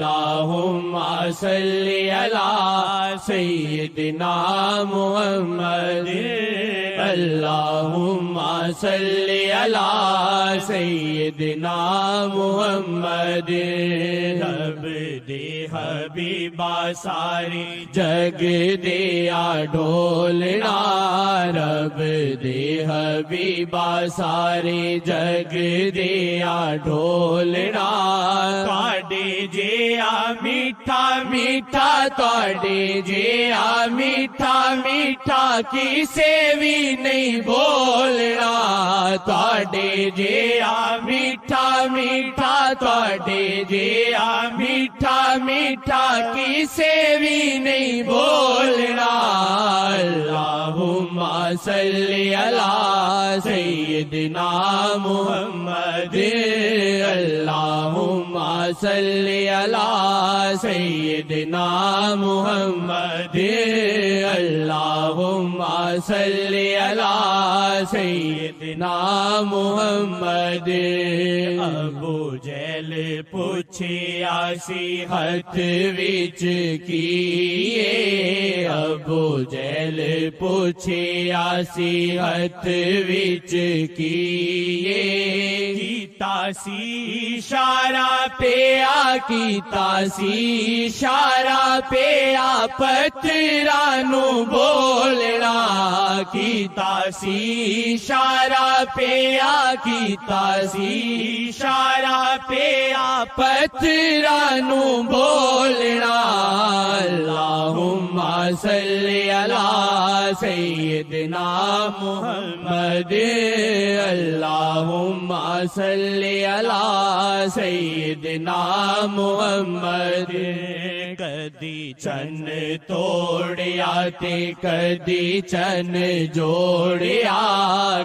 اللہم صلی علی سیدنا محمد اللہم صلی علی سیدنا محمد رب دے حبیبا ساری جگ دیا ڈھولنا رب دے حبیبا ساری جگ دیا ڈھولنا تواڈے جیا میٹھا میٹھا تواڈے جیا میٹھا میٹھا کسے بھی نہیں بولنا تواڈے جیا میٹھا میٹھا تواڈے جیا میٹھا میٹھا کسے بھی نہیں بولنا اللہم صلی علی سیدنا محمد اللہم صلی علی سیدنا محمد اللہم صلی علی سیدنا محمد ابو جہل پوچھیا سی ہاتھ وچ کیے ابو جہل پوچھیا سی ہاتھ وچ کیے کیتا سی اشارہ پیا کیتا سی اشارہ پیا پتھرانو بولنا کیتا سی اشارہ پیا کیتا سی اشارہ پیا پتھرانو بولنا اللہم صلی علی سیدنا محمد اللہم صلی علی سیدنا محمد کدی چن توڑیا تے کدی چن جوڑیا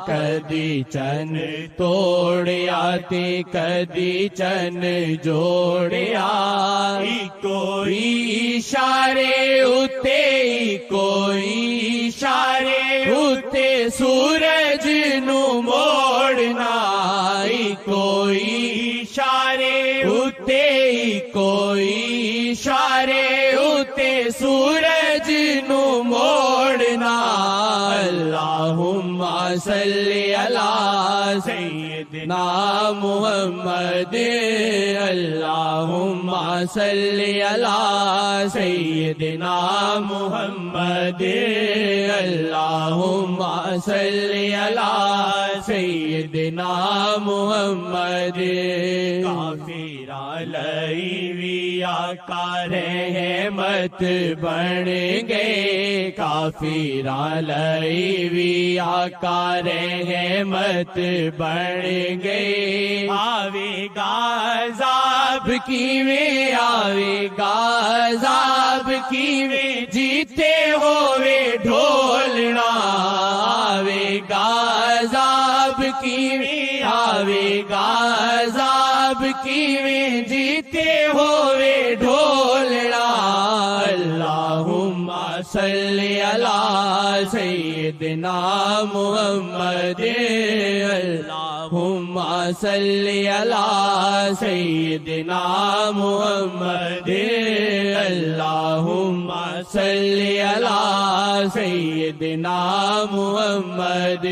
کدی چن توڑیا تے کدی چن جوڑیا کوئی اشارے اتے کوئی اشارے اتے سورج نو موڑنا کوئی اشارے اتے کوئی اشارے اتے سورج نو موڑنا اللہم صلی علی سیدنا محمد اللہم صلی علی سیدنا محمد اللہم صلی علی سیدنا محمد کافر لئی آقا رحمت بن گئے کافر لئی آقا رحمت بن گئے آوے گا عذاب کیویں آوے گا عذاب کیویں جیتے ہوئے ڈھولنا آوے گا عذاب کیویں آوے گا عذاب کیویں جیتے ہوئے ڈھولنا اللہم صلی علی سیدنا محمد اللہم صلی علی سیدنا محمد اللہم صلی علی سیدنا محمد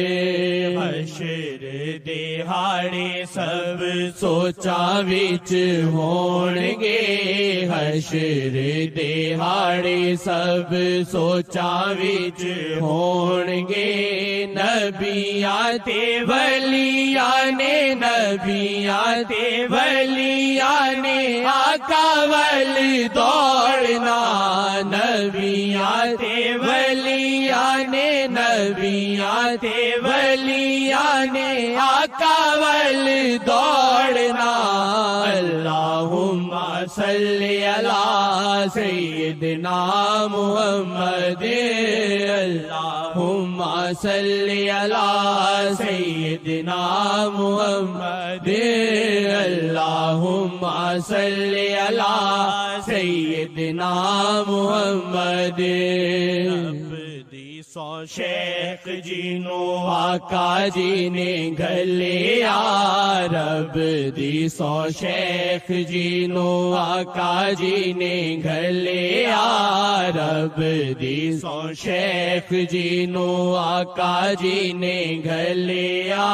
حشر دہاڑے سب سوچا وچ ہون گے حشر دہاڑے سب سوچا وچ ہون گے نبیاں تے ولیاں نے نبیاں تے ولیاں نے آقا ول دوڑنا نبیاں تے ولیاں نے نبیاں تے ولیاں نے آقا ول دوڑنا اللہم صلی علی سیدنا محمد اللہم صلی علی سیدنا محمد اللہم صلی علی سیدنا محمد شیخ جی نو آقا جی نے گھلیا رب دی سو شیخ جی نو آقا جی نے گھلیا رب دی سو شیخ جی نو آقا جی نے گھلیا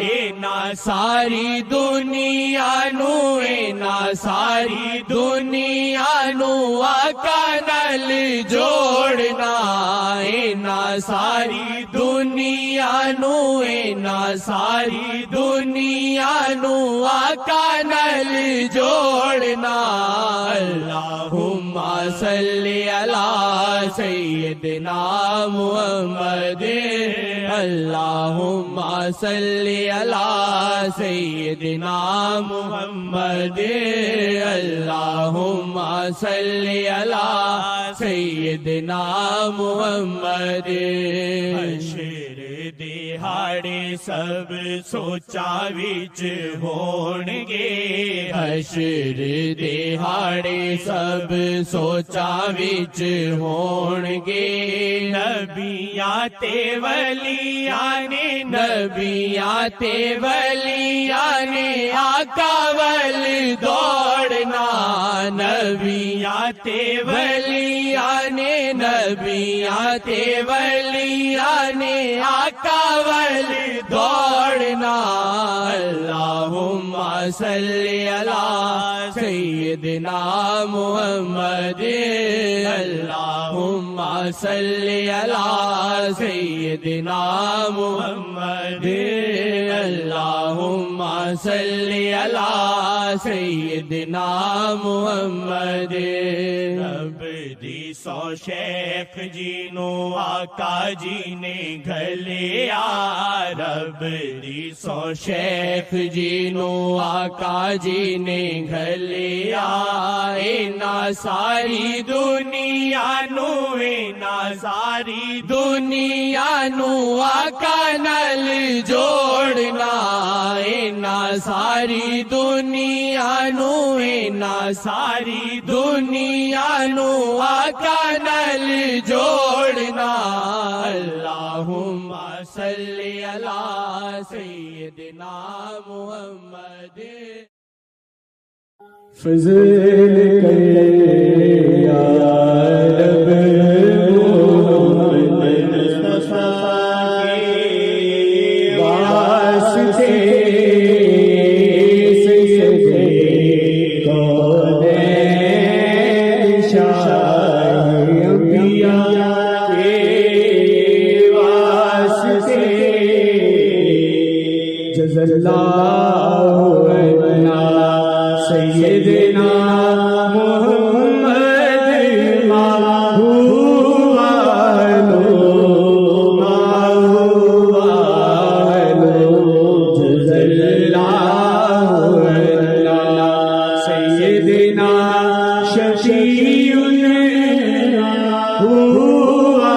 اینا ساری دنیا نو اینا ساری دنیا نو آقا نال جوڑنا اینا ساری دنیا نو اینا ساری دنیا نو آقا نال جوڑنا اللہم صلی علی سیدنا محمد اللہم صلی علی سیدنا محمد اللہم صلی علی سیدنا محمد حشر دہاڑے سب سوچا وچ ہون گے حشر دہاڑے سب سوچا وچ ہون گے نبیاں تے ولیاں نے نبیاں تے ولیاں نے آقا ول دوڑنا نبیاں تے ولیاں نے نبیاں تے ولیاں نے آقا ول دوڑنا اللہم صلی علی سیدنا محمد اللہم صلی علی سیدنا محمد اللہم صلی علی سیدنا محمد رب دی سو شیخ جی نو آقا جی نے گھلیا رب دی سو شیخ جی نو آقا جی نے گھلیا اینا ساری دنیا نو اینا ساری دنیا نو آقا نال جوڑنا اینا ساری دنیا نو اینا ساری دنیا نو آقا نال جوڑنا اللہم صلی علی سیدنا محمد فضل کر یا رب محمد مصطفیٰ کے واسطے سیدے کونین شاہ انبیاء کے واسطے جزا اللہ عنا سیدنا محمد ما ہوا جزا اللہ عنا سیدنا شفیعنا ہوا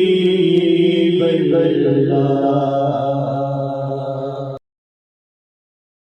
حبیب اللہ